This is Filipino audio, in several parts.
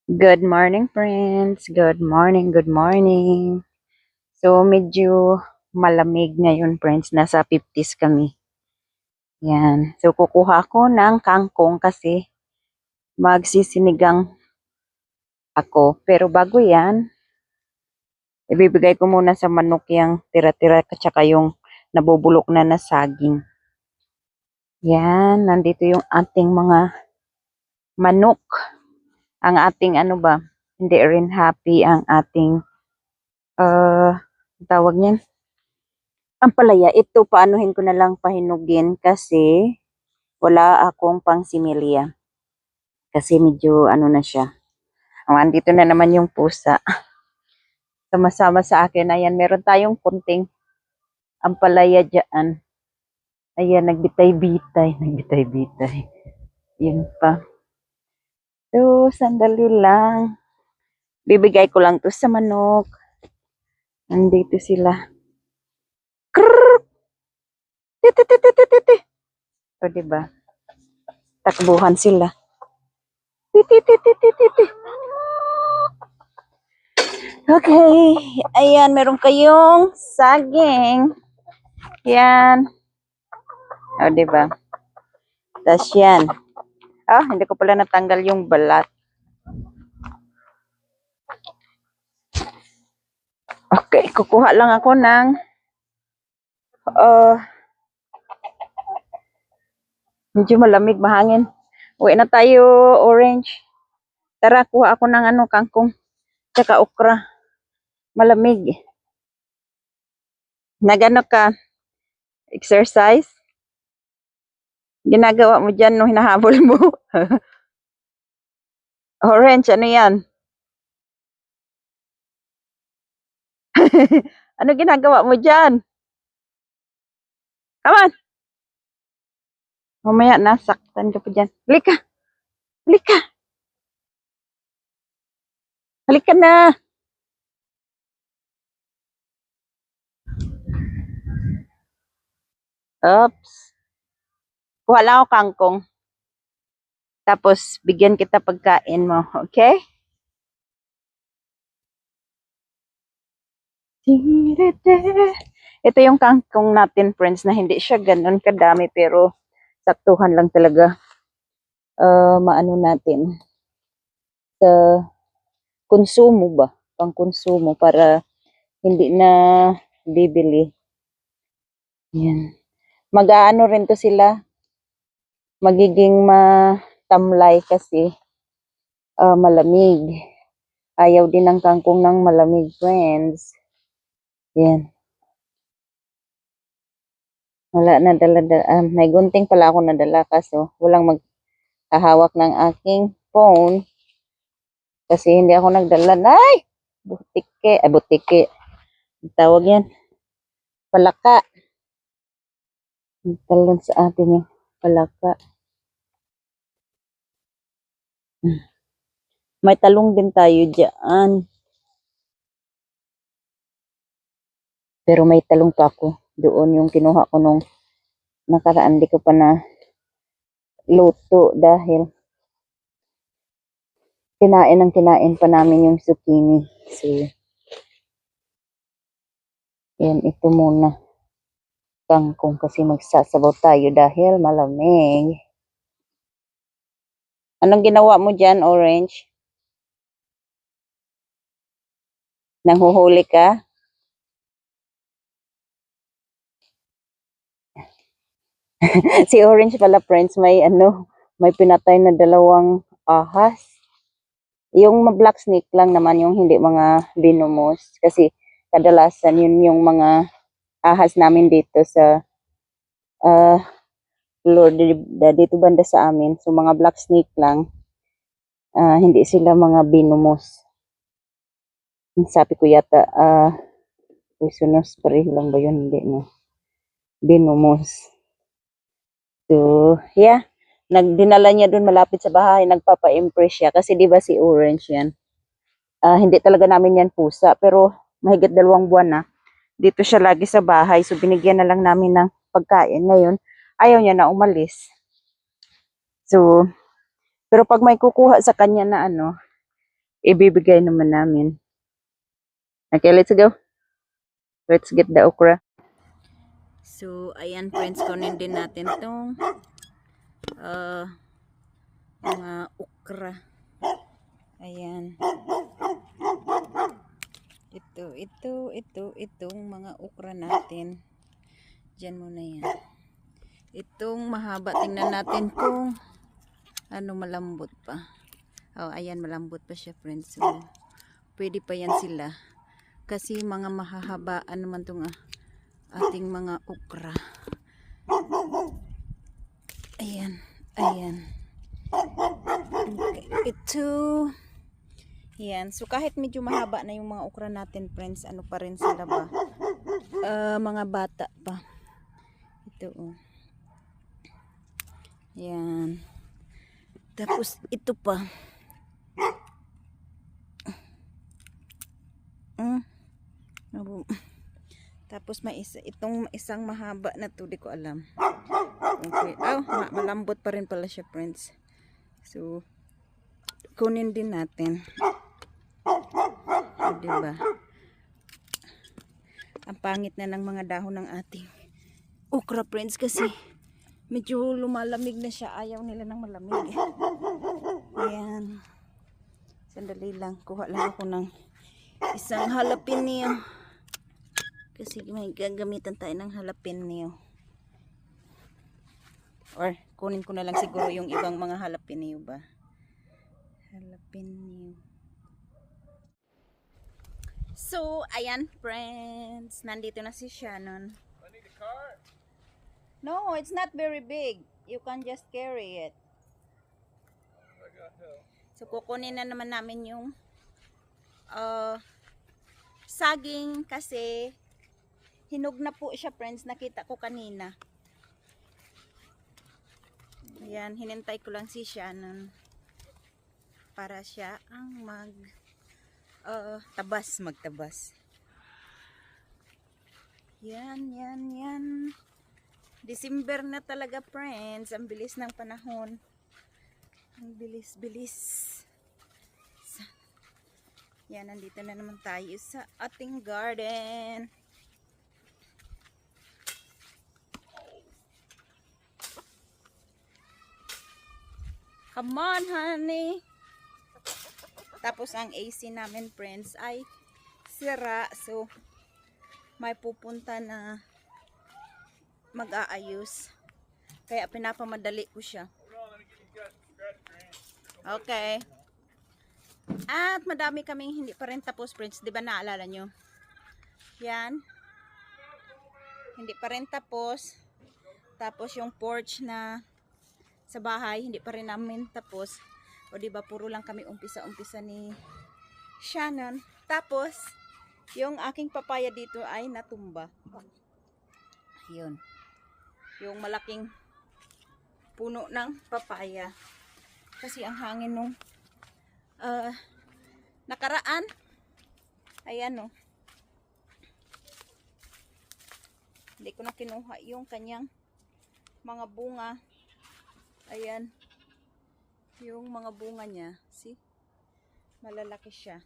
Good morning, friends. Good morning, good morning. So, medyo malamig ngayon, friends. Nasa 50s kami. Yan. So, kukuha ko ng kangkong kasi magsisinigang ako. Pero bago yan, ibibigay ko muna sa manok yung tira-tira at saka yung nabubulok na na saging. Yan. Nandito yung ating mga manok. Ang ating ano ba, hindi rin happy ang ating tawag niyan. Ang palaya, ito paanuhin ko na lang pahinugin kasi wala akong pangsimilya. Kasi medyo ano na siya. Andito na naman yung pusa. Sama-sama sa akin. Ayan, meron tayong kunting ampalaya dyan. Ayan, nagbitay-bitay. Nagbitay-bitay. Yun pa. So, sandali lang. Bibigay ko lang to sa manok. Nandito sila. Krrrr! Titi. O, diba? Takbuhan sila. Titi. Okay. Ayan, meron kayong saging. Yan. O, diba? Tapos yan. Hindi ko pala natanggal yung balat. Okay, kukuha lang ako ng medyo malamig, mahangin. Uwi na tayo, orange. Tara, kuha ako ng kangkong. Tsaka okra. Malamig. Nagano ka? Exercise? Ginagawa mo dyan nung hinahabol mo. Orange, ano yan? Ano ginagawa mo dyan? Come on! Mamaya nasaktan ka pa dyan. Halika! Halika! Halika na! Oops. Kuha lang ako kangkong. Tapos, bigyan kita pagkain mo. Okay? Ito yung kangkong natin, friends, na hindi siya ganun kadami, pero saktuhan lang talaga. Maano natin. Sa konsumo ba? Pang konsumo para hindi na bibili. Yan. Mag-aano rin to sila. Magiging matamlay kasi malamig. Ayaw din ng kangkong ng malamig, friends. Yan. Wala na dala, may gunting pala ako nadala kaso walang maghahawak ng aking phone kasi hindi ako nagdala. Ay! Butike. Tawag yan. Palaka. Talon sa atin yung palaka. May talong din tayo dyan. Pero may talong pa ako. Doon yung kinuha ko nung nakaraan. Di ko pa na luto dahil kinain pa namin yung zucchini. So, yan, ito muna. Kangkong kasi magsasabaw tayo dahil malamig. Anong ginawa mo dyan, Orange? Nanghuhuli ka? Si Orange pala, friends, may pinatay na dalawang ahas. Yung black snake lang naman, yung hindi mga venomous. Kasi kadalasan yun yung mga ahas namin dito sa Lord, dito banda sa amin. So mga black snake lang, hindi sila mga venomous. Sabi ko yata, poisonous, pareho lang ba yun? Hindi, no? Venomous. So, yeah. Dinala niya doon malapit sa bahay, nagpapa-impress siya. Kasi di ba si Orange yan? Hindi talaga namin yan pusa, pero mahigit 2 buwan na. Dito siya lagi sa bahay, so binigyan na lang namin ng pagkain. Ngayon, ayaw niya na umalis. So, pero pag may kukuha sa kanya na ibibigay naman namin. Okay, let's go. Let's get the okra. So, ayan friends, kunin din natin tong mga okra. Ayan. Itong mga okra natin. Diyan muna yan. Itong mahaba, tingnan natin kung ano, malambot pa. Oh, ayan, malambot pa siya friends. So, pwede pa yan sila. Kasi mga mahahabaan naman itong ating mga okra. Ayan. Okay. Ito. Yan. So, kahit medyo mahaba na yung mga okra natin, friends, ano pa rin sila ba? Mga bata pa. Ito, oh. Yan. Tapos, ito pa. Tapos, may itong isang mahaba na to, di ko alam. Okay. Malambot pa rin pala siya, friends. So, kunin din natin. Diba? Ang pangit na ng mga dahon ng ating okra, friends, kasi medyo lumalamig na siya. Ayaw nila ng malamig. Ayan. Sandali lang. Kuha lang ako ng isang jalapeno. Kasi may gagamitan tayo ng jalapeno. Or kunin ko na lang siguro yung ibang mga jalapeno ba. Jalapeno. So, ayan friends. Nandito na si Shannon. I need a cart. No, it's not very big. You can just carry it. I got help. So, kukunin na naman namin yung saging kasi hinog na po siya, friends. Nakita ko kanina. Ayan, hinintay ko lang si Shannon para siya ang magtabas. Yan. December na talaga, friends. Ang bilis ng panahon. Ang bilis. Yan, nandito na naman tayo sa ating garden. Come on, honey. Tapos ang AC namin, friends, ay sira. So, may pupunta na mag-aayos. Kaya pinapamadali ko siya. Okay. At madami kaming hindi pa rin tapos, friends. Di ba naalala nyo? Yan. Hindi pa rin tapos. Tapos yung porch na sa bahay, hindi pa rin namin tapos. O diba, puro lang kami umpisa ni Shannon. Tapos, yung aking papaya dito ay natumba. Yun. Yung malaking puno ng papaya. Kasi ang hangin nung nakaraan. Ayan, oh. Hindi ko na kinuha yung kanyang mga bunga. Ayan. Yung mga bunga niya. See? Malalaki siya.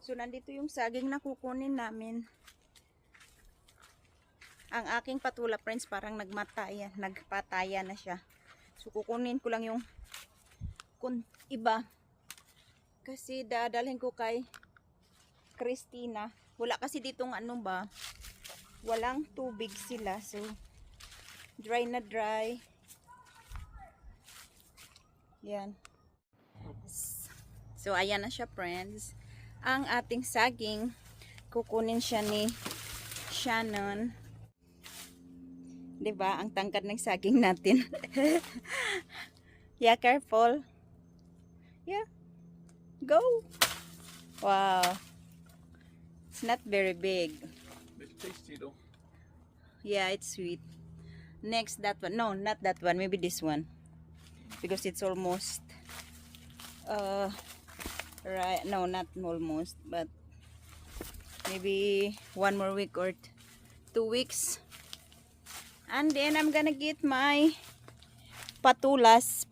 So, nandito yung saging na kukunin namin. Ang aking patula, friends, parang nagpataya na siya. So, kukunin ko lang yung iba. Kasi dadalhin ko kay Christina. Wala kasi ditong walang tubig sila. So, dry na dry. Yan. So, ayan na siya, friends. Ang ating saging, kukunin siya ni Shannon. 'Di ba? Ang tangkad ng saging natin. Yeah, careful. Yeah. Go. Wow. It's not very big. It's tasty though. Yeah, it's sweet. Next, that one. No, not that one. Maybe this one. Because it's almost right. No, not almost, but maybe 1 more week or 2 weeks. And then I'm gonna get my patulas.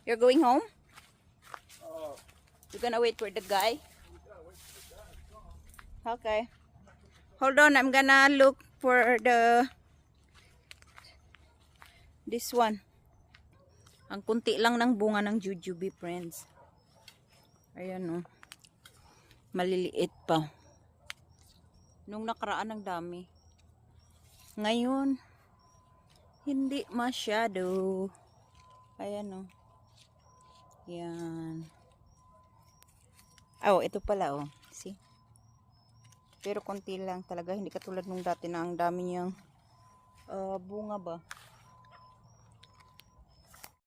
You're going home? Oh, You're gonna wait for the guy? Okay. Hold on, I'm gonna look for this one. Ang kunti lang ng bunga ng jujube, friends. Ayan oh. Maliliit pa. Nung nakaraan ang dami. Ngayon, hindi masyado. Ayan oh. Yan. Oh, ito pala oh. See? Pero konti lang talaga. Hindi katulad nung dati na ang dami niyang bunga ba.